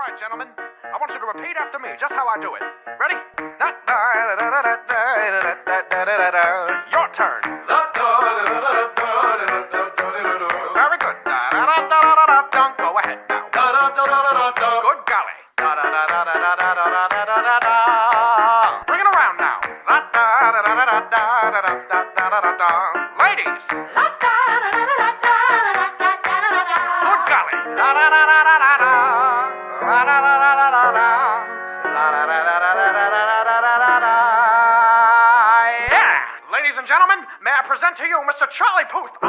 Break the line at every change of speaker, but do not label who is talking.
right, gentlemen. I want you to repeat after me, just how I do it. Ready? Your turn. Very good. Go ahead now. Good golly. Bring it around now. Ladies. Good golly. Yeah! Ladies and gentlemen, may I present to you Mr. Charlie Puth